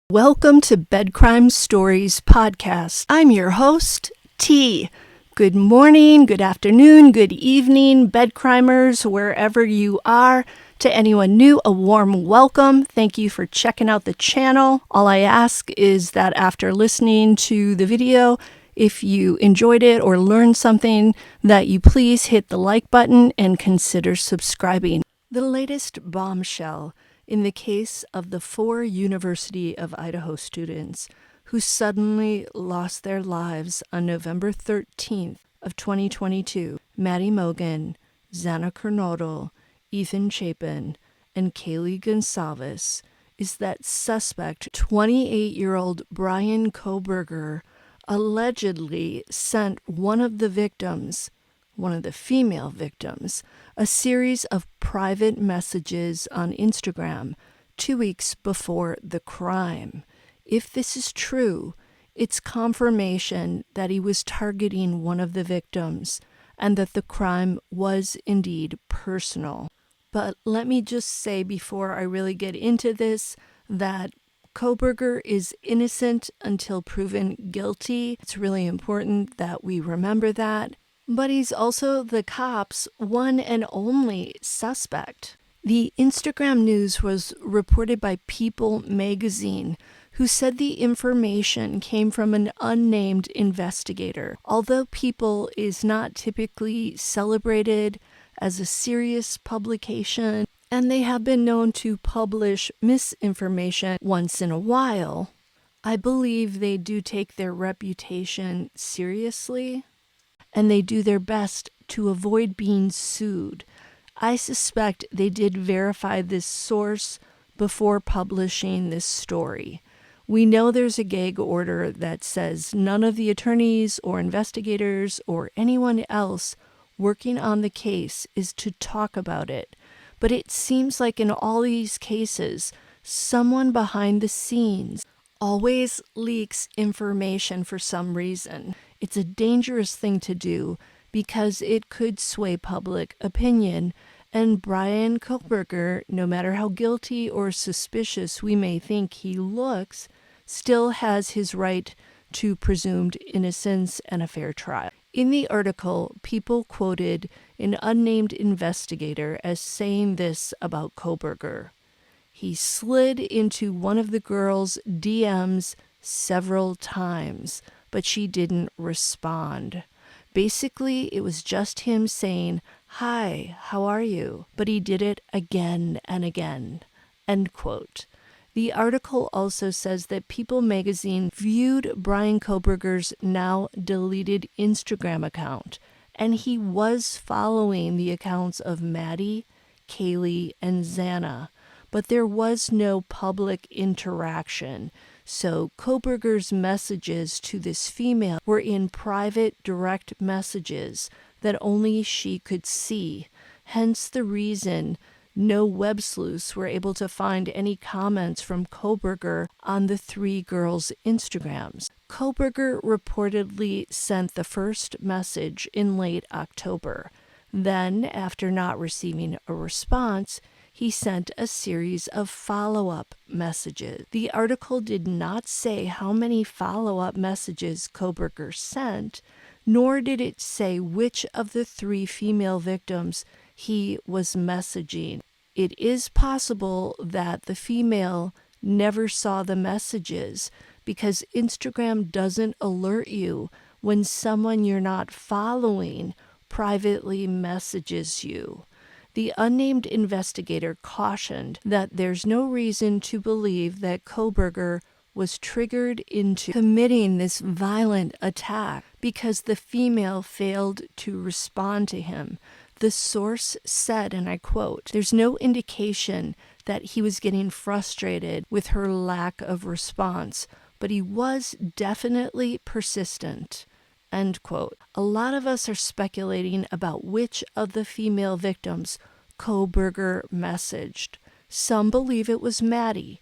Welcome to Bed Crime Stories Podcast. I'm your host, T. Good morning, good afternoon, good evening, bed crimers, wherever you are. To anyone new, a warm welcome. Thank you for checking out the channel. All I ask is that after listening to the video, if you enjoyed it or learned something, that you please hit the like button and consider subscribing. The latest bombshell in the case of the 4 University of Idaho students who suddenly lost their lives on November 13th of 2022, Maddie Mogen, Xana Kernodle, Ethan Chapin, and Kaylee Gonsalves, is that suspect 28-year-old Brian Kohberger allegedly sent one of the female victims, a series of private messages on Instagram 2 weeks before the crime. If this is true, it's confirmation that he was targeting one of the victims and that the crime was indeed personal. But let me just say before I really get into this that Kohberger is innocent until proven guilty. It's really important that we remember that. But he's also the cops' one and only suspect. The Instagram news was reported by People magazine, who said the information came from an unnamed investigator. Although People is not typically celebrated as a serious publication, and they have been known to publish misinformation once in a while, I believe they do take their reputation seriously, and they do their best to avoid being sued. I suspect they did verify this source before publishing this story. We know there's a gag order that says none of the attorneys or investigators or anyone else working on the case is to talk about it. But it seems like in all these cases, someone behind the scenes always leaks information for some reason. It's a dangerous thing to do because it could sway public opinion, and Brian Kohberger, no matter how guilty or suspicious we may think he looks, still has his right to presumed innocence and a fair trial. In the article, People quoted an unnamed investigator as saying this about Kohberger: he slid into one of the girls' DMs several times, but she didn't respond. Basically, it was just him saying, "Hi, how are you?" But he did it again and again. End quote. The article also says that People magazine viewed Brian Kohberger's now deleted Instagram account, and he was following the accounts of Maddie, Kaylee, and Xana, but there was no public interaction. So Kohberger's messages to this female were in private direct messages that only she could see. Hence the reason no web sleuths were able to find any comments from Kohberger on the 3 girls' Instagrams. Kohberger reportedly sent the first message in late October. Then, after not receiving a response, he sent a series of follow-up messages. The article did not say how many follow-up messages Kohberger sent, nor did it say which of the 3 female victims he was messaging. It is possible that the female never saw the messages because Instagram doesn't alert you when someone you're not following privately messages you. The unnamed investigator cautioned that there's no reason to believe that Kohberger was triggered into committing this violent attack because the female failed to respond to him. The source said, and I quote, "There's no indication that he was getting frustrated with her lack of response, but he was definitely persistent." End quote. A lot of us are speculating about which of the female victims Kohberger messaged. Some believe it was Maddie,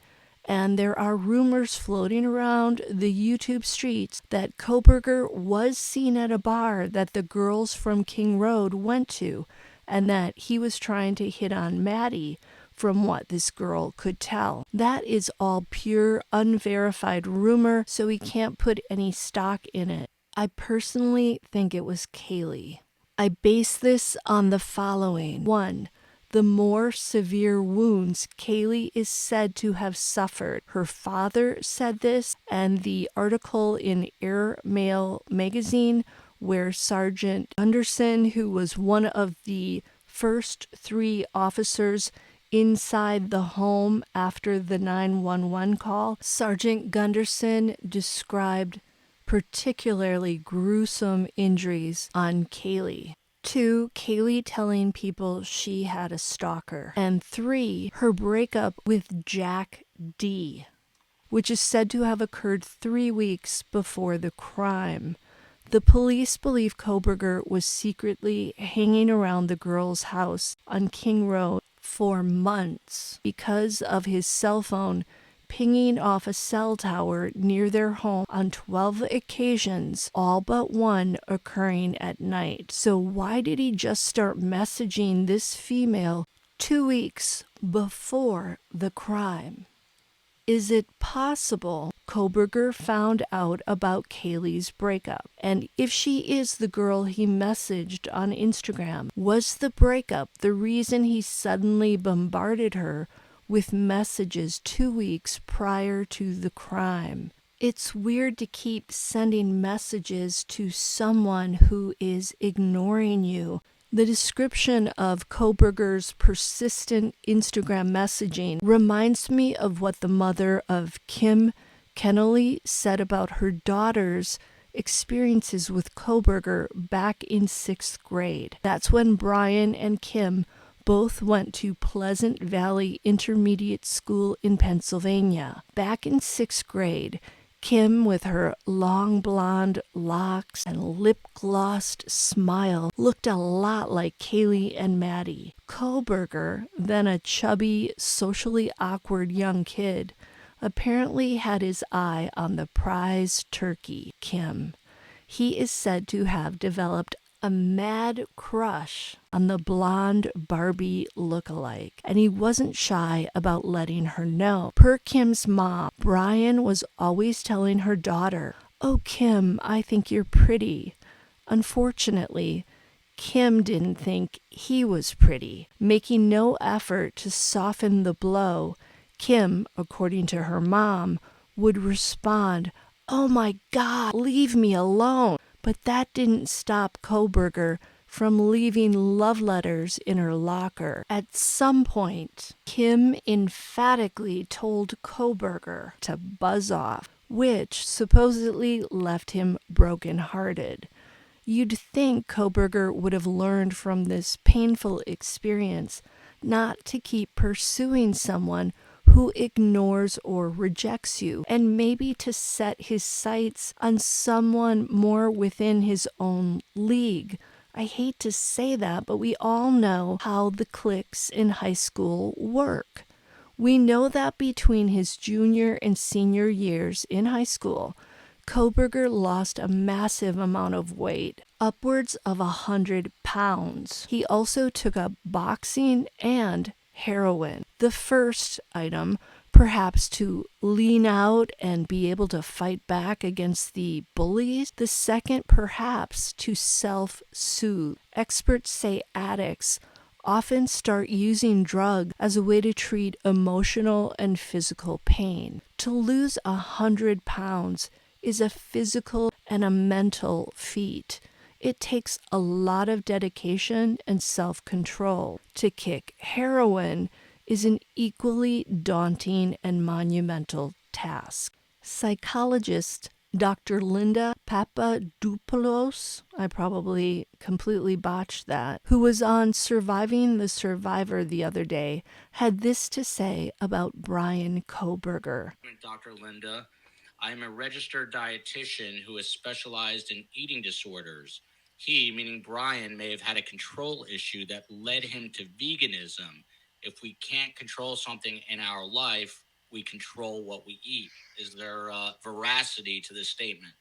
and there are rumors floating around the YouTube streets that Kohberger was seen at a bar that the girls from King Road went to, and that he was trying to hit on Maddie from what this girl could tell. That is all pure, unverified rumor, so we can't put any stock in it. I personally think it was Kaylee. I base this on the following. 1. The more severe wounds Kaylee is said to have suffered. Her father said this, and the article in Air Mail magazine where Sergeant Gunderson, who was one of the first 3 officers inside the home after the 911 call, Sergeant Gunderson described particularly gruesome injuries on Kaylee. 2, Kaylee telling people she had a stalker. And 3, her breakup with Jack D., which is said to have occurred 3 weeks before the crime. The police believe Kohberger was secretly hanging around the girl's house on King Road for months because of his cell phone pinging off a cell tower near their home on 12 occasions, all but one occurring at night. So why did he just start messaging this female 2 weeks before the crime? Is it possible Kohberger found out about Kaylee's breakup? And if she is the girl he messaged on Instagram, was the breakup the reason he suddenly bombarded her with messages 2 weeks prior to the crime? It's weird to keep sending messages to someone who is ignoring you. The description of Kohberger's persistent Instagram messaging reminds me of what the mother of Kim Kennelly said about her daughter's experiences with Kohberger back in 6th grade. That's when Brian and Kim both went to Pleasant Valley Intermediate School in Pennsylvania. Back in 6th grade, Kim, with her long blonde locks and lip-glossed smile, looked a lot like Kaylee and Maddie. Kohberger, then a chubby, socially awkward young kid, apparently had his eye on the prize turkey, Kim. He is said to have developed a mad crush on the blonde Barbie lookalike, and he wasn't shy about letting her know. Per Kim's mom, Brian was always telling her daughter, "Oh, Kim, I think you're pretty." Unfortunately, Kim didn't think he was pretty. Making no effort to soften the blow, Kim, according to her mom, would respond, "Oh my God, leave me alone." But that didn't stop Kohberger from leaving love letters in her locker. At some point, Kim emphatically told Kohberger to buzz off, which supposedly left him brokenhearted. You'd think Kohberger would have learned from this painful experience not to keep pursuing someone who ignores or rejects you, and maybe to set his sights on someone more within his own league. I hate to say that, but we all know how the cliques in high school work. We know that between his junior and senior years in high school, Kohberger lost a massive amount of weight, upwards of 100 pounds. He also took up boxing and heroin. The first item, perhaps to lean out and be able to fight back against the bullies. The second, perhaps to self-soothe. Experts say addicts often start using drugs as a way to treat emotional and physical pain. To lose 100 pounds is a physical and a mental feat. It takes a lot of dedication and self-control. To kick heroin is an equally daunting and monumental task. Psychologist Dr. Linda Papadopoulos, I probably completely botched that, who was on Surviving the Survivor the other day, had this to say about Brian Kohberger. Dr. Linda, I am a registered dietitian who is specialized in eating disorders. He, meaning Brian, may have had a control issue that led him to veganism. If we can't control something in our life, we control what we eat. Is there veracity to this statement?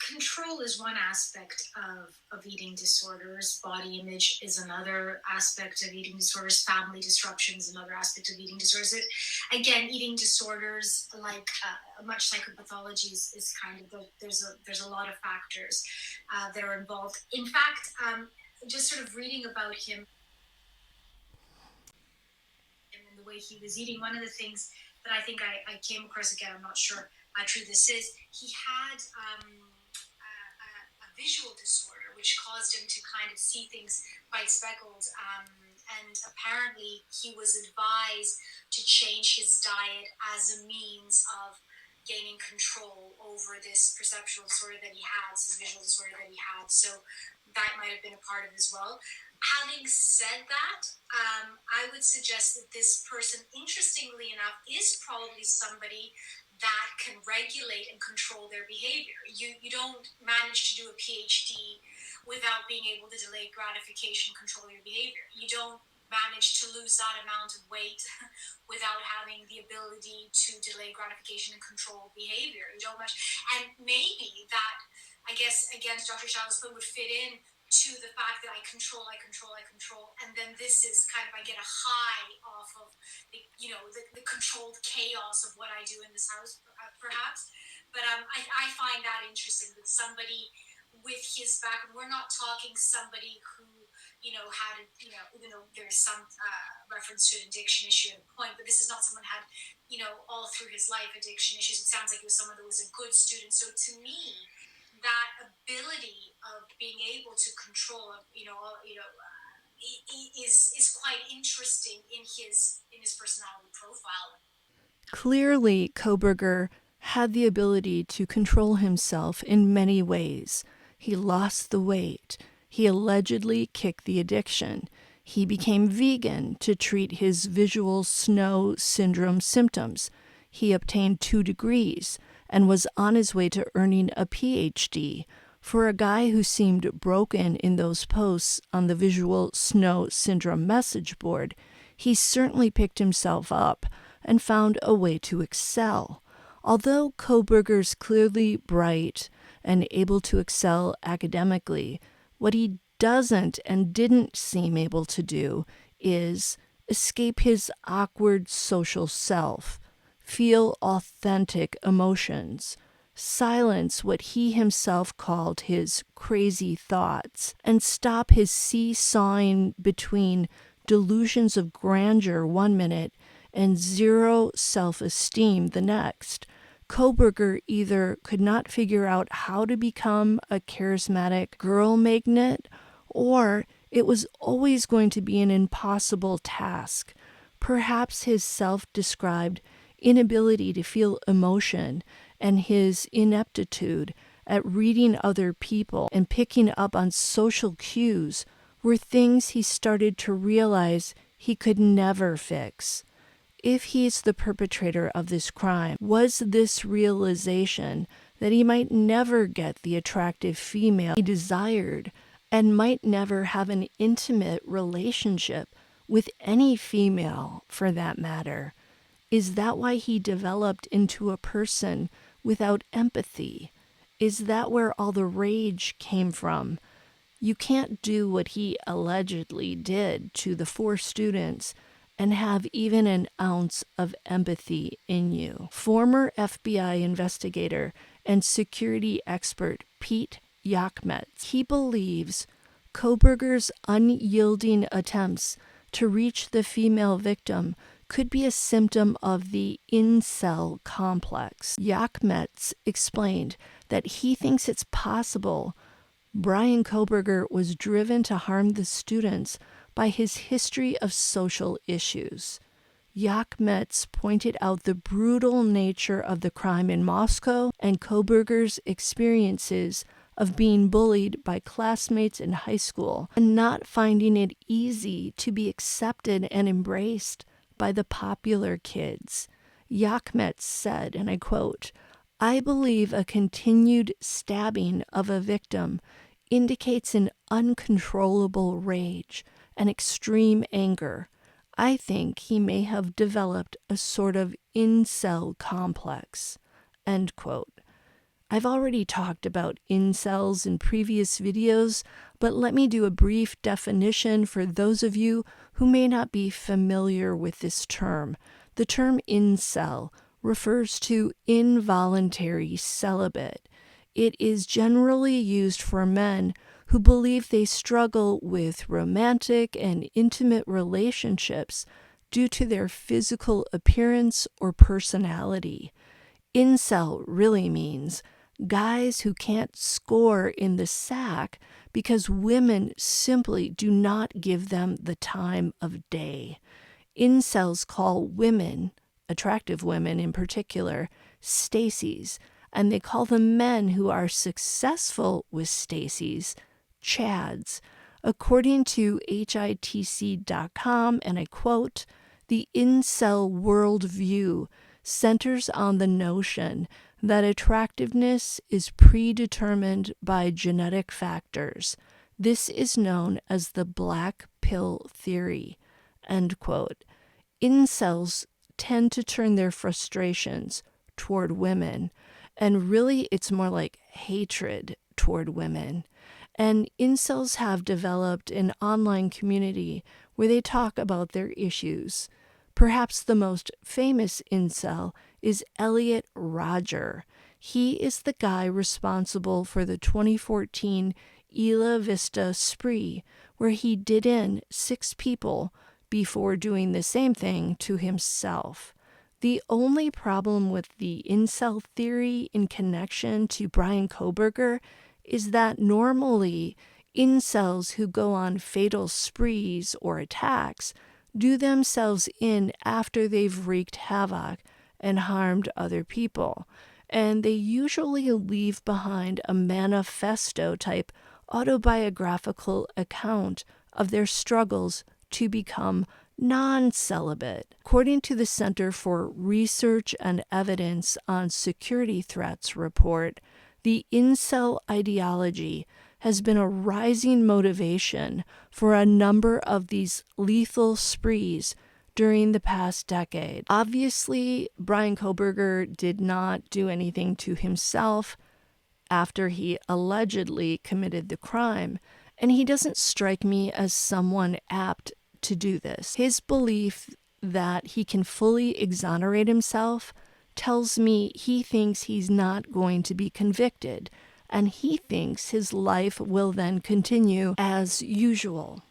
Control is one aspect of eating disorders. Body image is another aspect of eating disorders. Family disruption is another aspect of eating disorders. Again, eating disorders, like much psychopathology, is kind of there's a lot of factors that are involved. In fact, just sort of reading about him and the way he was eating, one of the things that I think I came across, again, I'm not sure how true this is, he had a visual disorder which caused him to kind of see things quite speckled. And apparently he was advised to change his diet as a means of gaining control over this perceptual disorder that he had, this visual disorder that he had. So that might have been a part of it as well. Having said that, I would suggest that this person, interestingly enough, is probably somebody that can regulate and control their behavior. You don't manage to do a PhD without being able to delay gratification, control your behavior. You don't manage to lose that amount of weight without having the ability to delay gratification and control behavior. You don't much, and maybe that, I guess, again, to Dr. Shallow's point, would fit in to the fact that I control, and then this is kind of, I get a high off of the controlled chaos of what I do in this house, perhaps. But I find that interesting that somebody with his background, we're not talking somebody who had even though there's some reference to an addiction issue at a point, but this is not someone who had all through his life addiction issues. It sounds like it was someone that was a good student. So to me, that ability of being able to control, is quite interesting in his personality profile. Clearly, Kohberger had the ability to control himself in many ways. He lost the weight. He allegedly kicked the addiction. He became vegan to treat his visual snow syndrome symptoms. He obtained 2 degrees and was on his way to earning a PhD. For a guy who seemed broken in those posts on the visual snow syndrome message board, he certainly picked himself up and found a way to excel. Although Kohberger's clearly bright and able to excel academically, what he doesn't and didn't seem able to do is escape his awkward social self, feel authentic emotions, silence what he himself called his crazy thoughts, and stop his seesawing between delusions of grandeur one minute and zero self-esteem the next. Kohberger either could not figure out how to become a charismatic girl magnet, or it was always going to be an impossible task. Perhaps his self-described inability to feel emotion and his ineptitude at reading other people and picking up on social cues were things he started to realize he could never fix. If he's the perpetrator of this crime, was this realization that he might never get the attractive female he desired and might never have an intimate relationship with any female for that matter? Is that why he developed into a person without empathy? Is that where all the rage came from? You can't do what he allegedly did to the 4 students and have even an ounce of empathy in you. Former FBI investigator and security expert Pete Yakmetz, he believes Kohberger's unyielding attempts to reach the female victim could be a symptom of the incel complex. Yakmetz explained that he thinks it's possible Brian Kohberger was driven to harm the students by his history of social issues. Yakmetz pointed out the brutal nature of the crime in Moscow and Kohberger's experiences of being bullied by classmates in high school and not finding it easy to be accepted and embraced by the popular kids. Yakmetz said, and I quote, "I believe a continued stabbing of a victim indicates an uncontrollable rage and extreme anger. I think he may have developed a sort of incel complex." End quote. I've already talked about incels in previous videos, but let me do a brief definition for those of you who may not be familiar with this term. The term incel refers to involuntary celibate. It is generally used for men who believe they struggle with romantic and intimate relationships due to their physical appearance or personality. Incel really means guys who can't score in the sack because women simply do not give them the time of day. Incels call women, attractive women in particular, Stacies, and they call the men who are successful with Stacies Chads. According to HITC.com, and I quote, the incel worldview centers on the notion that attractiveness is predetermined by genetic factors. This is known as the black pill theory. End quote. Incels tend to turn their frustrations toward women, and really it's more like hatred toward women. And incels have developed an online community where they talk about their issues. Perhaps the most famous incel is Elliot Rodger. He is the guy responsible for the 2014 Isla Vista spree, where he did in 6 people before doing the same thing to himself. The only problem with the incel theory in connection to Brian Kohberger is that normally incels who go on fatal sprees or attacks do themselves in after they've wreaked havoc and harmed other people, and they usually leave behind a manifesto-type autobiographical account of their struggles to become non-celibate. According to the Center for Research and Evidence on Security Threats report, the incel ideology has been a rising motivation for a number of these lethal sprees during the past decade. Obviously, Brian Kohberger did not do anything to himself after he allegedly committed the crime, and he doesn't strike me as someone apt to do this. His belief that he can fully exonerate himself tells me he thinks he's not going to be convicted, and he thinks his life will then continue as usual.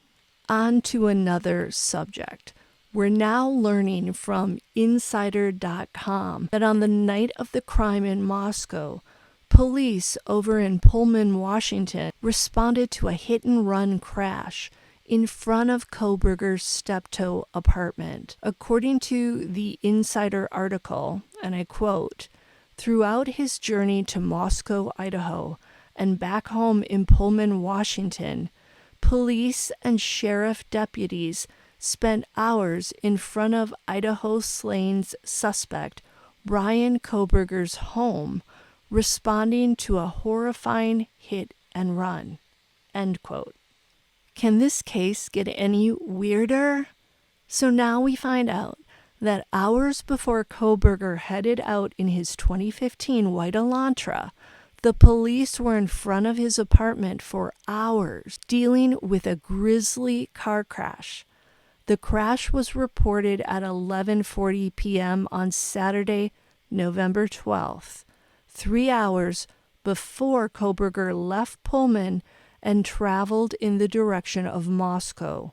On to another subject. We're now learning from Insider.com that on the night of the crime in Moscow, police over in Pullman, Washington, responded to a hit-and-run crash in front of Kohberger's Steptoe apartment. According to the Insider article, and I quote, throughout his journey to Moscow, Idaho, and back home in Pullman, Washington, police and sheriff deputies spent hours in front of Idaho slaying's suspect, Brian Kohberger's home, responding to a horrifying hit and run. End quote. Can this case get any weirder? So now we find out that hours before Kohberger headed out in his 2015 white Elantra, the police were in front of his apartment for hours, dealing with a grisly car crash. The crash was reported at 11:40 p.m. on Saturday, November 12th, 3 hours before Kohberger left Pullman and traveled in the direction of Moscow.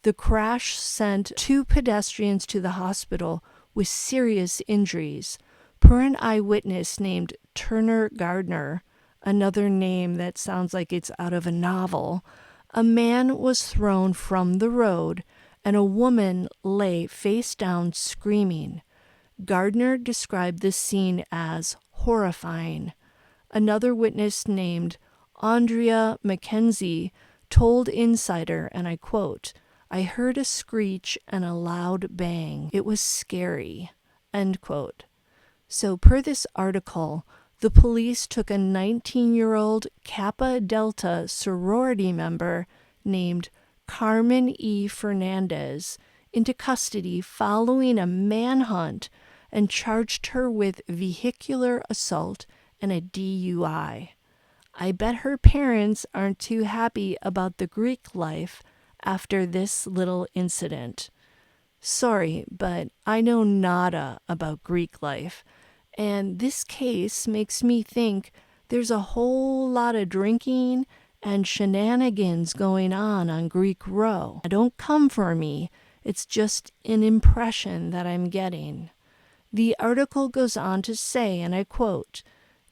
The crash sent 2 pedestrians to the hospital with serious injuries. Per an eyewitness named Turner Gardner, another name that sounds like it's out of a novel, a man was thrown from the road and a woman lay face down screaming. Gardner described the scene as horrifying. Another witness named Andrea McKenzie told Insider, and I quote, I heard a screech and a loud bang. It was scary. End quote. So per this article, the police took a 19-year-old Kappa Delta sorority member named Carmen E. Fernandez into custody following a manhunt and charged her with vehicular assault and a DUI. I bet her parents aren't too happy about the Greek life after this little incident. Sorry, but I know nada about Greek life, and this case makes me think there's a whole lot of drinking and shenanigans going on Greek Row. Don't come for me, it's just an impression that I'm getting. The article goes on to say, and I quote,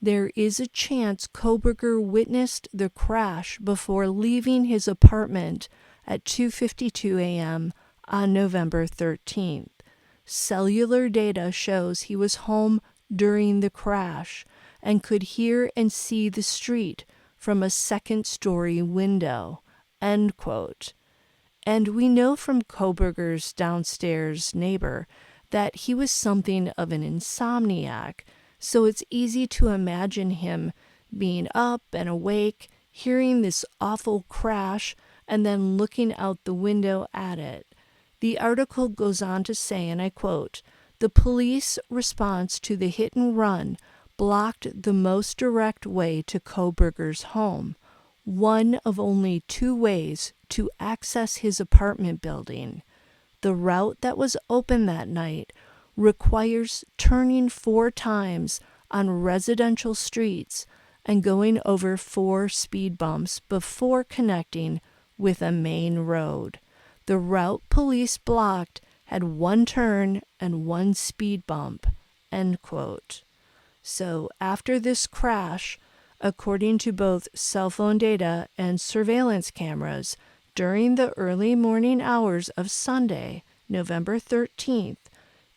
"There is a chance Kohberger witnessed the crash before leaving his apartment at 2:52 a.m. on November 13th. Cellular data shows he was home during the crash and could hear and see the street from a second-story window." End quote. And we know from Kohberger's downstairs neighbor that he was something of an insomniac, so it's easy to imagine him being up and awake, hearing this awful crash, and then looking out the window at it. The article goes on to say, and I quote, "The police response to the hit and run blocked the most direct way to Kohberger's home, one of only two ways to access his apartment building. The route that was open that night requires turning 4 times on residential streets and going over 4 speed bumps before connecting with a main road. The route police blocked had 1 turn and 1 speed bump." End quote. So after this crash, according to both cell phone data and surveillance cameras, during the early morning hours of Sunday, November 13th,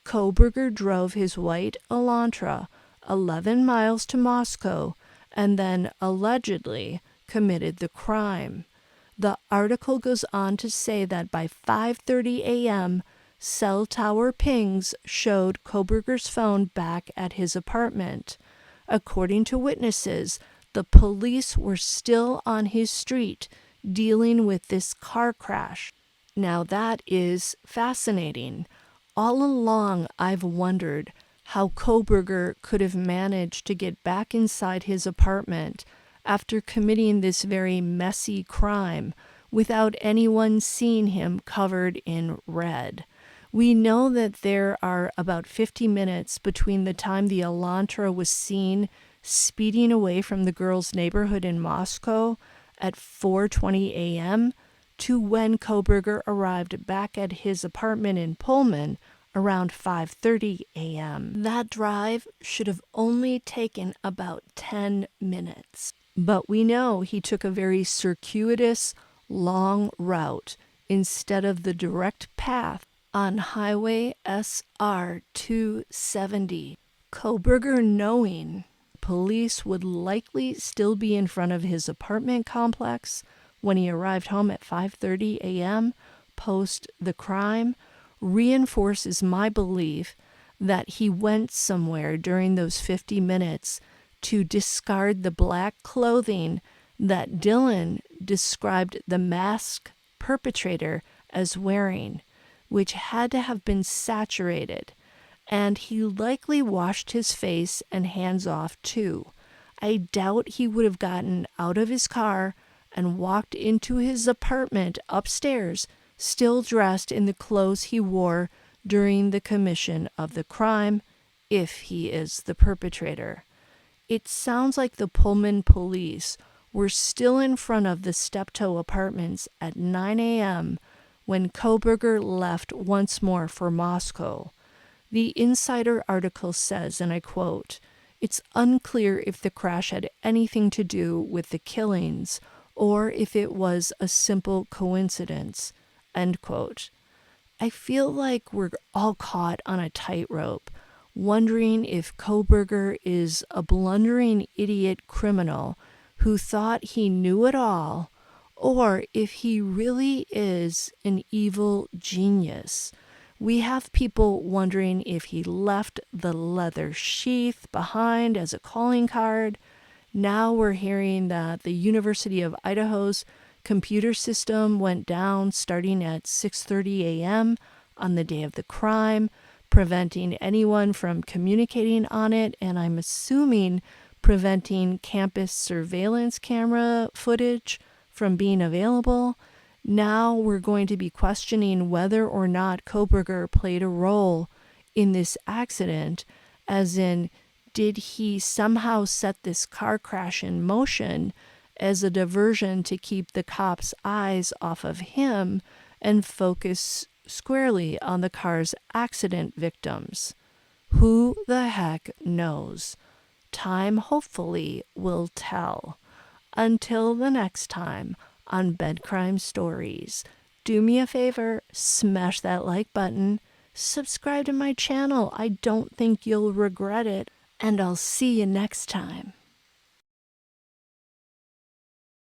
Kohberger drove his white Elantra 11 miles to Moscow and then allegedly committed the crime. The article goes on to say that by 5:30 a.m., cell tower pings showed Kohberger's phone back at his apartment. According to witnesses, the police were still on his street dealing with this car crash. Now that is fascinating. All along I've wondered how Kohberger could have managed to get back inside his apartment after committing this very messy crime without anyone seeing him covered in red. We know that there are about 50 minutes between the time the Elantra was seen speeding away from the girls' neighborhood in Moscow at 4:20 a.m. to when Kohberger arrived back at his apartment in Pullman around 5:30 a.m. That drive should have only taken about 10 minutes. But we know he took a very circuitous, long route instead of the direct path on Highway SR 270. Kohberger, knowing police would likely still be in front of his apartment complex when he arrived home at 5:30 a.m. post the crime, reinforces my belief that he went somewhere during those 50 minutes to discard the black clothing that Dylan described the masked perpetrator as wearing, which had to have been saturated, and he likely washed his face and hands off too. I doubt he would have gotten out of his car and walked into his apartment upstairs, still dressed in the clothes he wore during the commission of the crime, if he is the perpetrator. It sounds like the Pullman police were still in front of the Steptoe Apartments at 9 a.m. when Kohberger left once more for Moscow. The Insider article says, and I quote, "It's unclear if the crash had anything to do with the killings or if it was a simple coincidence." End quote. I feel like we're all caught on a tightrope, wondering if Kohberger is a blundering idiot criminal who thought he knew it all, or if he really is an evil genius. We have people wondering if he left the leather sheath behind as a calling card. Now we're hearing that the University of Idaho's computer system went down starting at 6:30 a.m. on the day of the crime, preventing anyone from communicating on it, and I'm assuming preventing campus surveillance camera footage from being available. Now we're going to be questioning whether or not Kohberger played a role in this accident, as in, did he somehow set this car crash in motion as a diversion to keep the cops' eyes off of him and focus squarely on the car's accident victims? Who the heck knows? Time hopefully will tell. Until the next time on Bed Crime Stories, do me a favor, smash that like button, subscribe to my channel. I don't think you'll regret it, and I'll see you next time.